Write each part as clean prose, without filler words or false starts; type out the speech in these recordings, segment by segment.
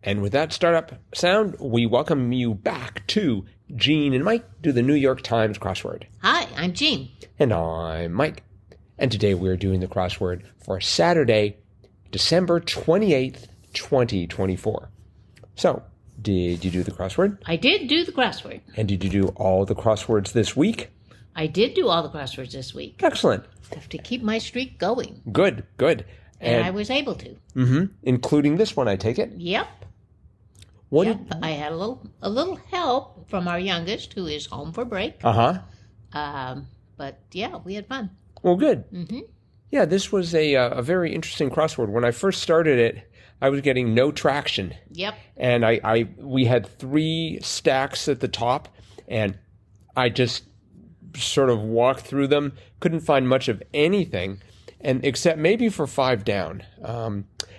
And with that startup sound, we welcome you back to Gene and Mike do the New York Times crossword. Hi, I'm Gene. And I'm Mike. And today we're doing the crossword for Saturday, December 28th, 2024. So, did you do the crossword? I did do the crossword. And did you do all the crosswords this week? I did do all the crosswords this week. Excellent. I have to keep my streak going. Good. And I was able to. Including this one, I take it? Yep. I had a little help from our youngest, who is home for break. Uh-huh. But yeah, we had fun. Well, good. Mm-hmm. Yeah, this was a very interesting crossword. When I first started it, I was getting no traction. Yep. And we had 3 stacks at the top, and I just sort of walked through them, couldn't find much of anything, and except maybe for 5 down.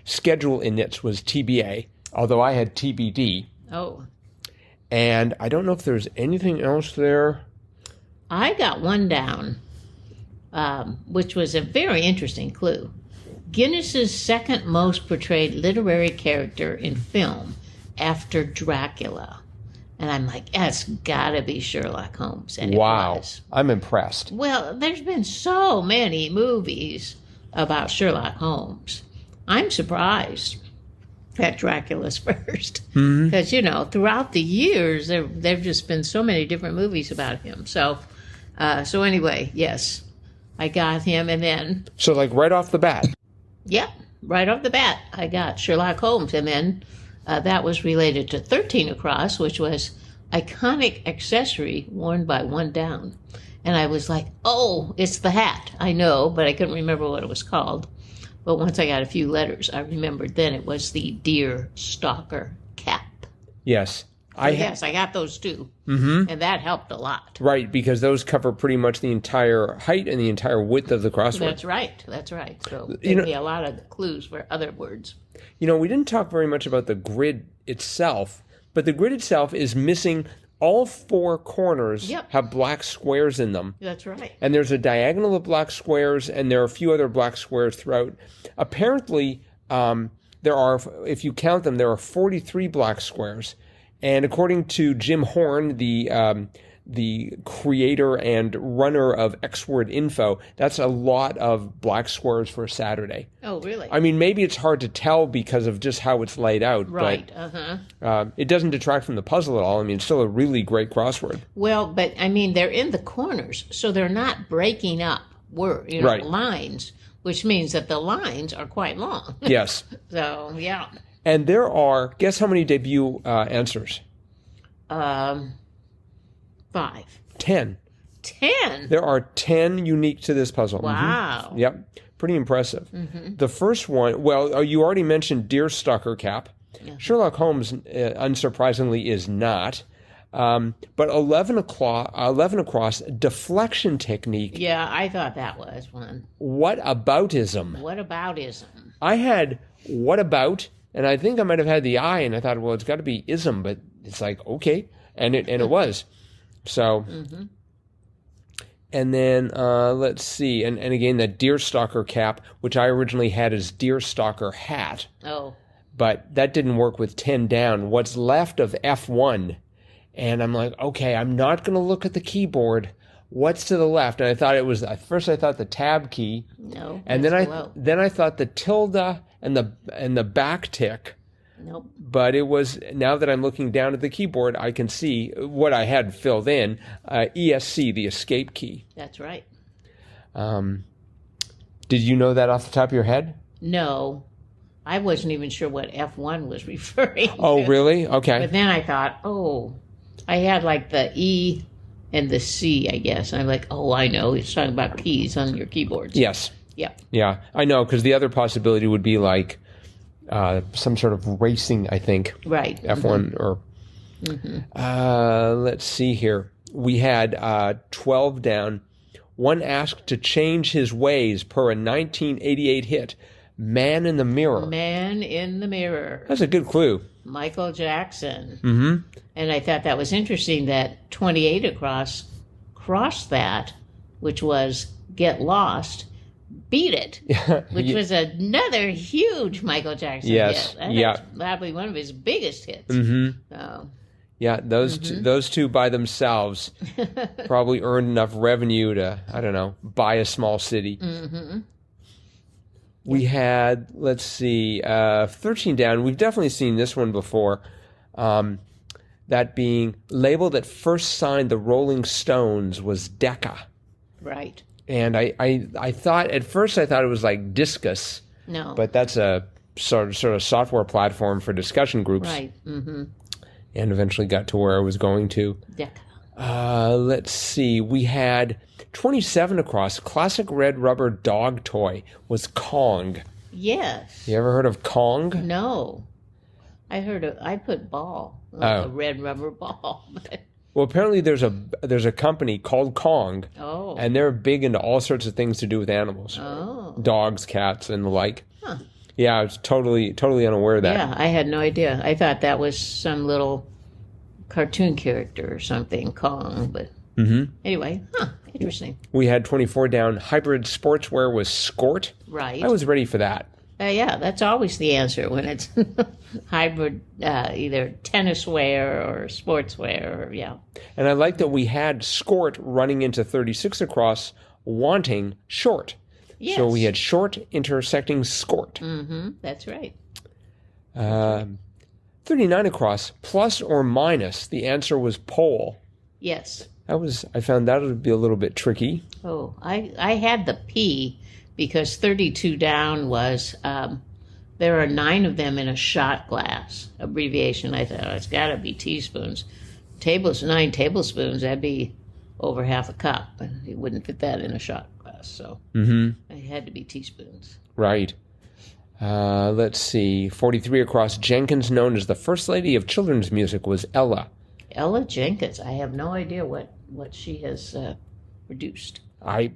Schedule inits was TBA, although I had TBD. Oh. And I don't know if there's anything else there. I got 1 down, which was a very interesting clue. Guinness's second most portrayed literary character in film after Dracula. And I'm like, that's got to be Sherlock Holmes. And wow. It was. I'm impressed. Well, there's been so many movies about Sherlock Holmes. I'm surprised that Dracula's first. Because, throughout the years, there have just been so many different movies about him. So anyway, yes, I got him. And then... So like right off the bat? Yep, right off the bat, I got Sherlock Holmes. And then that was related to 13 across, which was iconic accessory worn by 1 down. And I was like, oh, it's the hat. I know, but I couldn't remember what it was called. But once I got a few letters, I remembered then it was the deer stalker cap. Yes. I got those too. Mm-hmm. And that helped a lot. Right, because those cover pretty much the entire height and the entire width of the crossword. That's right. So there'd be a lot of clues for other words. We didn't talk very much about the grid itself, but the grid itself is missing all 4 corners have black squares in them. That's right. And there's a diagonal of black squares, and there are a few other black squares throughout. Apparently, there are, if you count them, there are 43 black squares. And according to Jim Horn, the creator and runner of X-Word Info, that's a lot of black squares for a Saturday. Oh, really? I mean, maybe it's hard to tell because of just how it's laid out. Right, but, it doesn't detract from the puzzle at all. I mean, it's still a really great crossword. Well, but, I mean, they're in the corners, so they're not breaking up lines, which means that the lines are quite long. Yes. So, yeah. And there are, guess how many debut answers? 5. 10. 10? There are 10 unique to this puzzle. Wow. Mm-hmm. Yep. Pretty impressive. Mm-hmm. The first one, well, you already mentioned deer stalker cap. Yeah. Sherlock Holmes, unsurprisingly, is not. But 11 across, deflection technique. Yeah, I thought that was one. Whataboutism. Whataboutism. I had what about, and I think I might have had the I, and I thought, well, it's got to be ism, but it's like, okay. And it was. So, and then let's see. And again, that deerstalker cap, which I originally had as deerstalker hat. Oh. But that didn't work with 10 down. What's left of F1? And I'm like, okay, I'm not going to look at the keyboard. What's to the left? And I thought it was, at first I thought the tab key. No. And then I thought the tilde and the back tick. Nope. But it was, now that I'm looking down at the keyboard, I can see what I had filled in, ESC, the escape key. That's right. Did you know that off the top of your head? No. I wasn't even sure what F1 was referring to. Oh, really? Okay. But then I thought, I had like the E and the C, I guess. I'm like, I know. He's talking about keys on your keyboards. Yes. Yeah. Yeah, I know, because the other possibility would be like some sort of racing, I think. Right. F1 or... let's see here. We had 12 down. One asked to change his ways per a 1988 hit, Man in the Mirror. Man in the Mirror. That's a good clue. Michael Jackson. Mm-hmm. And I thought that was interesting that 28 across crossed that, which was Get Lost, Beat It, which was another huge Michael Jackson yes. hit. Yeah. Probably one of his biggest hits. Mm-hmm. So. Yeah, those two by themselves probably earned enough revenue to, I don't know, buy a small city. Mm-hmm. We had, let's see, 13 down. We've definitely seen this one before. That being label that first signed the Rolling Stones was Decca. Right. And I thought, at first I thought it was like Discus. No. But that's a sort of software platform for discussion groups. Right. Mm-hmm. And eventually got to where I was going to. Decca. Let's see. We had 27 across. Classic red rubber dog toy was Kong. Yes. You ever heard of Kong? No. I put ball. Like a red rubber ball. Well, apparently there's a company called Kong. Oh. And they're big into all sorts of things to do with animals. Oh. Dogs, cats, and the like. Huh. Yeah, I was totally unaware of that. Yeah, I had no idea. I thought that was some little cartoon character or something, Kong. But anyway, interesting. We had 24 down. Hybrid sportswear was Skort. Right. I was ready for that. Yeah, that's always the answer when it's hybrid, either tennis wear or sportswear. Or, yeah. And I like that we had Skort running into 36 across, wanting short. Yes. So we had short intersecting Skort. Mm-hmm. That's right. 39 across, plus or minus. The answer was pole. Yes. I found that would be a little bit tricky. Oh, I had the P because 32 down was, there are 9 of them in a shot glass abbreviation. I thought, it's got to be teaspoons. 9 tablespoons, that'd be over half a cup. And you wouldn't fit that in a shot glass. So it had to be teaspoons. Right. Let's see. 43 across. Jenkins, known as the First Lady of Children's Music, was Ella. Ella Jenkins. I have no idea what she has produced. You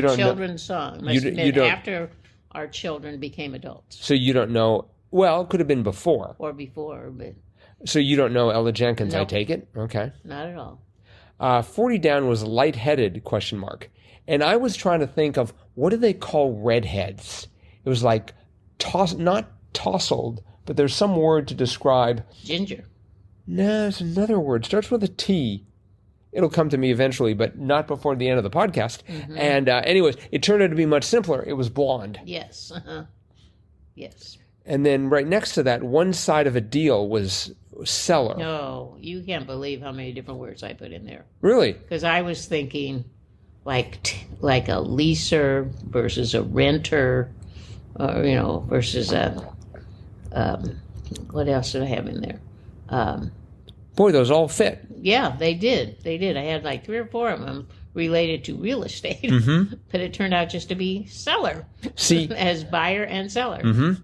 don't children's song. Must have been after our children became adults. So you don't know. Well, it could have been before. Or before, but So you don't know Ella Jenkins, Nope. I take it? Okay. Not at all. 40 down was lightheaded, ? And I was trying to think of, what do they call redheads? It was like, not tousled, but there's some word to describe. Ginger. No, it's another word. Starts with a T. It'll come to me eventually, but not before the end of the podcast. And anyways, it turned out to be much simpler. It was blonde. Yes. Yes. And then right next to that, one side of a deal was seller. No, you can't believe how many different words I put in there. Really? Because I was thinking like a leaser versus a renter, or, versus a, what else did I have in there? Boy, those all fit. Yeah, they did. I had like 3 or 4 of them related to real estate, but it turned out just to be seller. See, as buyer and seller.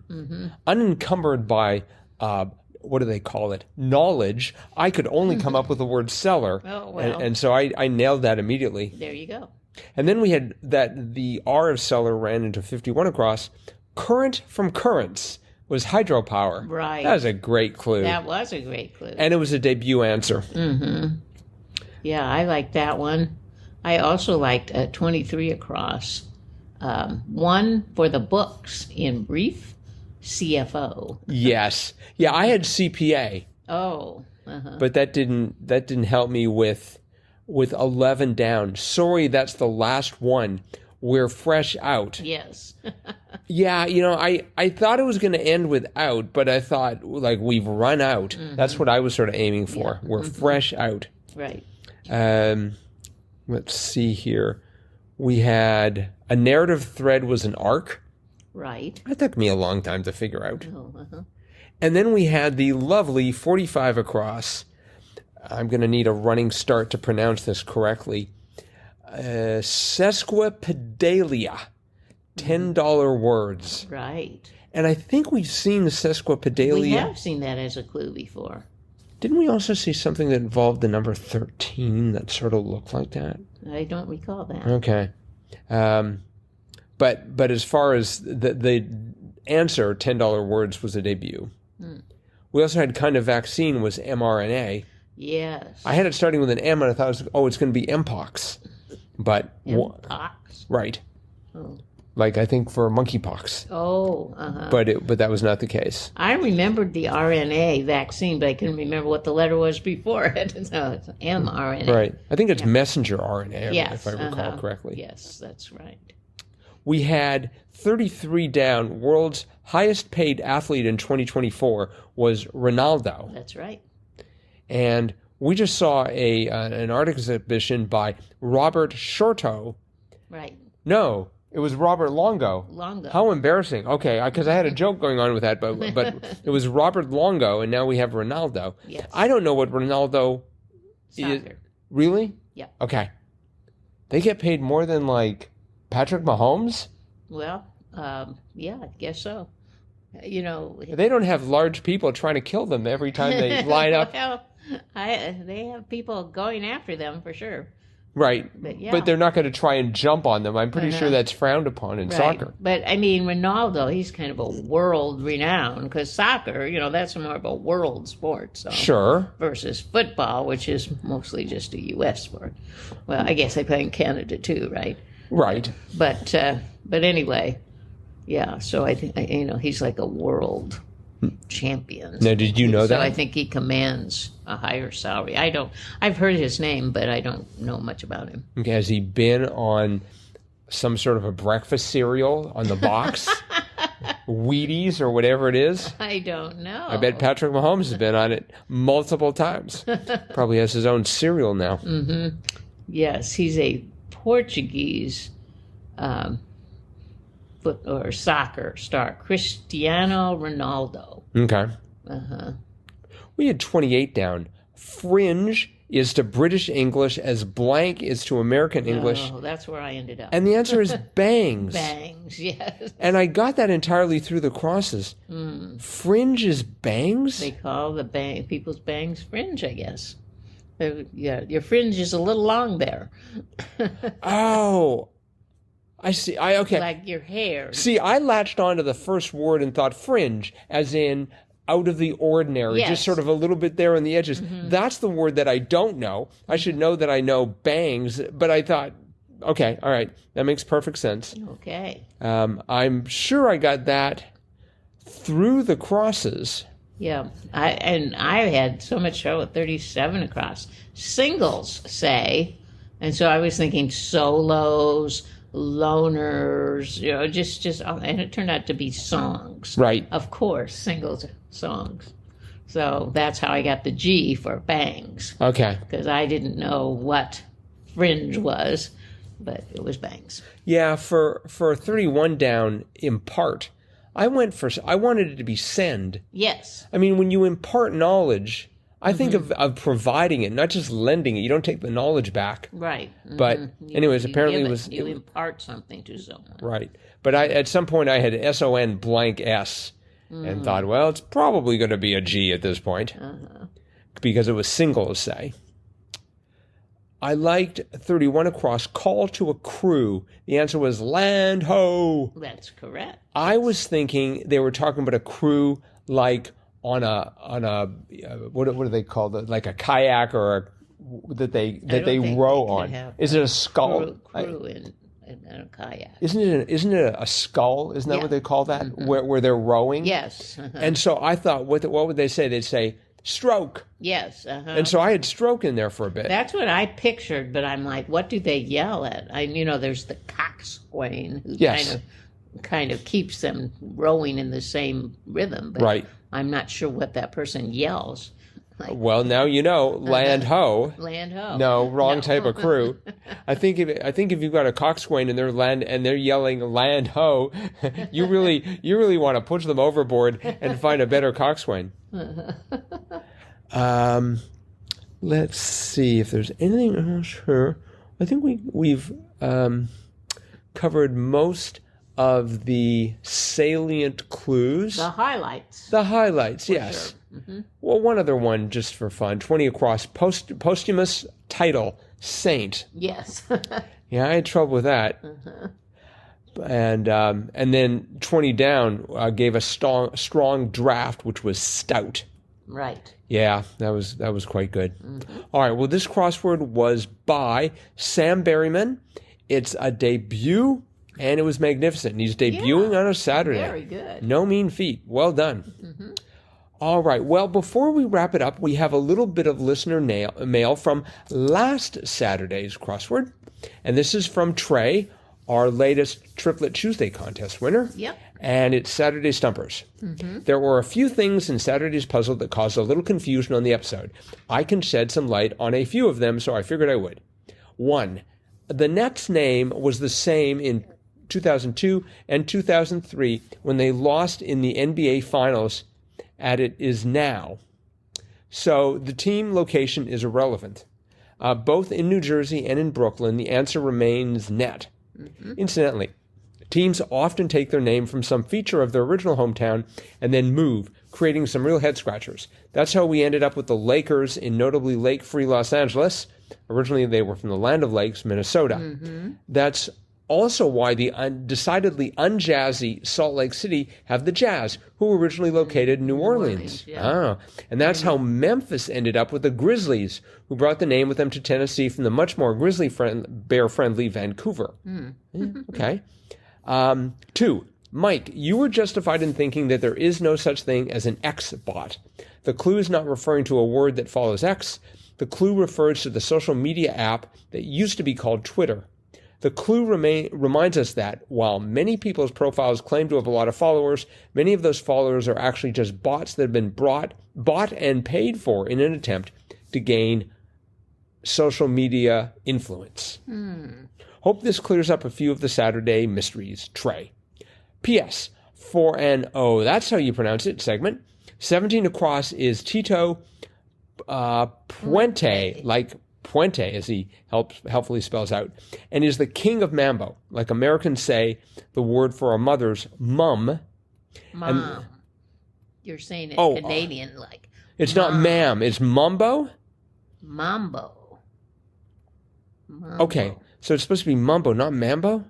Unencumbered by, what do they call it? Knowledge. I could only come up with the word seller. Oh, well. And so I nailed that immediately. There you go. And then we had that the R of seller ran into 51 across. Current from currents was hydropower. Right. That was a great clue. That was a great clue. And it was a debut answer. Yeah, I liked that one. I also liked 23 across. One for the books in brief, CFO. Yes. Yeah, I had CPA. Oh. But that didn't help me with 11 down. Sorry, that's the last one. We're fresh out. Yes. Yeah, I thought it was going to end with out, but I thought, like, we've run out. That's what I was sort of aiming for. Yeah. We're fresh out. Right. Let's see here. We had a narrative thread was an arc. Right. That took me a long time to figure out. Oh, And then we had the lovely 45 across. I'm going to need a running start to pronounce this correctly. Sesquipedalia. $10 words. Right. And I think we've seen sesquipedalia. We have seen that as a clue before. Didn't we also see something that involved the number 13 that sort of looked like that? I don't recall that. Okay. But as far as the answer, $10 words was a debut. We also had kind of vaccine was mRNA. Yes. I had it starting with an M, and I thought, it's going to be Mpox. But Mpox? Right. Oh. like I think for monkeypox. Oh, But that was not the case. I remembered the RNA vaccine, but I couldn't remember what the letter was before it. So it's mRNA. Right. I think it's messenger RNA, Yes, if I recall correctly. Yes, that's right. We had 33 down. World's highest paid athlete in 2024 was Ronaldo. That's right. And we just saw an art exhibition by Robert Shorto. Right. No, it was Robert Longo. Longo. How embarrassing. Okay, because I had a joke going on with that, but it was Robert Longo, and now we have Ronaldo. Yes. I don't know what Ronaldo is. Soccer. Really? Yeah. Okay. They get paid more than, like, Patrick Mahomes? Well, yeah, I guess so. You know, They don't have large people trying to kill them every time they line up. Well, they have people going after them for sure. Right. But, yeah. But they're not going to try and jump on them. I'm pretty sure that's frowned upon in soccer. But I mean, Ronaldo, he's kind of a world renowned because soccer, you know, that's more of a world sport. So. Sure. Versus football, which is mostly just a U.S. sport. Well, I guess they play in Canada too, right? Right. But anyway, yeah. So I think he's like a world champion. Now, did you know So that? I think he commands a higher salary. I've heard his name, but I don't know much about him. Okay, has he been on some sort of a breakfast cereal on the box? Wheaties or whatever it is? I don't know. I bet Patrick Mahomes has been on it multiple times. Probably has his own cereal now. Mm-hmm. Yes, he's a Portuguese soccer star, Cristiano Ronaldo. Okay. Uh-huh. We had 28 down. Fringe is to British English as blank is to American English. Oh, that's where I ended up. And the answer is bangs. Bangs, yes. And I got that entirely through the crosses. Fringe is bangs? They call the people's bangs fringe, I guess. Yeah, your fringe is a little long there. Oh, I see. Okay. Like your hair. See, I latched onto the first word and thought fringe, as in out of the ordinary, Yes. just sort of a little bit there on the edges. That's the word that I don't know. I should know that I know bangs, but I thought, okay, all right, that makes perfect sense. Okay. I'm sure I got that through the crosses. Yeah, I had so much trouble with 37 across. Singles, say, and so I was thinking solos, loners, and it turned out to be songs. Right. Of course, singles, songs. So that's how I got the G for bangs, Okay. because I didn't know what fringe was, but it was bangs. Yeah, for 31 down, impart. I wanted it to be send. Yes. I mean, when you impart knowledge, I think of providing it, not just lending it. You don't take the knowledge back. Right. But anyways, apparently give it was... You impart something to someone. Right. But at some point I had SON blank S and thought, well, it's probably going to be a G at this point because it was singles, say. I liked 31 across, call to a crew. The answer was land ho. That's correct. I was thinking they were talking about a crew like on a what do they call it? Like a kayak or that they row on. Is it a scull? Crew in a kayak. Isn't it a scull? Isn't that what they call that? Where they're rowing? Yes. And so I thought, what would they say? They'd say stroke. Yes. And so I had stroke in there for a bit. That's what I pictured, but I'm like, what do they yell at? There's the coxswain who kind of keeps them rowing in the same rhythm. But right. I'm not sure what that person yells. Like, well, now you know, land ho. Land ho. No, wrong type of crew. I think if you've got a coxswain and they're yelling land ho, you really want to push them overboard and find a better coxswain. Let's see if there's anything else here. I think we've covered most of the salient clues. The highlights. The highlights, yes. Sure. Mm-hmm. Well, one other one just for fun. 20 across, posthumous title, Saint. Yes. Yeah, I had trouble with that. And then 20 down gave a strong draft, which was stout. Right. Yeah, that was quite good. Mm-hmm. All right, well, this crossword was by Sam Berryman. It's a debut and it was magnificent. And he's debuting on a Saturday. Very good. No mean feat. Well done. All right. Well, before we wrap it up, we have a little bit of listener mail from last Saturday's crossword. And this is from Trey, our latest Triplet Tuesday contest winner. Yep. And it's Saturday Stumpers. There were a few things in Saturday's puzzle that caused a little confusion on the episode. I can shed some light on a few of them, so I figured I would. 1. The Nets' name was the same in 2002 and 2003 when they lost in the NBA Finals as it is now. So the team location is irrelevant. Both in New Jersey and in Brooklyn, the answer remains net. Incidentally, teams often take their name from some feature of their original hometown and then move, creating some real head-scratchers. That's how we ended up with the Lakers in notably lake-free Los Angeles. Originally, they were from the Land of Lakes, Minnesota. That's also why the decidedly unjazzy Salt Lake City have the Jazz, who were originally located in New Orleans. And that's how Memphis ended up with the Grizzlies, who brought the name with them to Tennessee from the much more bear-friendly Vancouver. Okay. 2. Mike, you were justified in thinking that there is no such thing as an X bot. The clue is not referring to a word that follows X. The clue refers to the social media app that used to be called Twitter. The clue reminds us that while many people's profiles claim to have a lot of followers, many of those followers are actually just bots that have been bought and paid for in an attempt to gain social media influence. Hope this clears up a few of the Saturday mysteries. Trey. P.S. For an that's how you pronounce it, segment. 17 across is Tito Puente, like Puente, as he helpfully spells out, and is the king of Mambo. Like Americans say, the word for a mother's mum. Mom. You're saying it Canadian-like. It's not ma'am. It's mumbo? Mambo. Okay, so it's supposed to be mumbo, not mambo?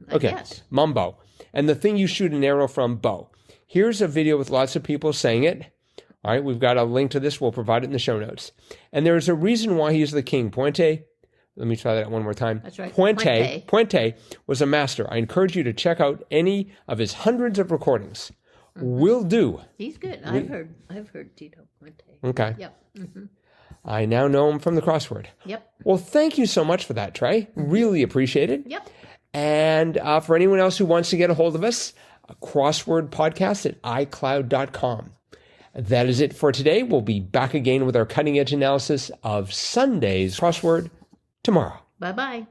I guess. Mumbo. And the thing you shoot an arrow from, bow. Here's a video with lots of people saying it. All right, we've got a link to this. We'll provide it in the show notes. And there's a reason why he's the king. Puente, let me try that one more time. That's right. Puente was a master. I encourage you to check out any of his hundreds of recordings. Will do. He's good. I've heard Tito Puente. Okay. Yep. I now know him from the crossword. Yep. Well, thank you so much for that, Trey. Really appreciate it. Yep. And for anyone else who wants to get a hold of us, crosswordpodcast at iCloud.com. That is it for today. We'll be back again with our cutting edge analysis of Sunday's crossword tomorrow. Bye-bye.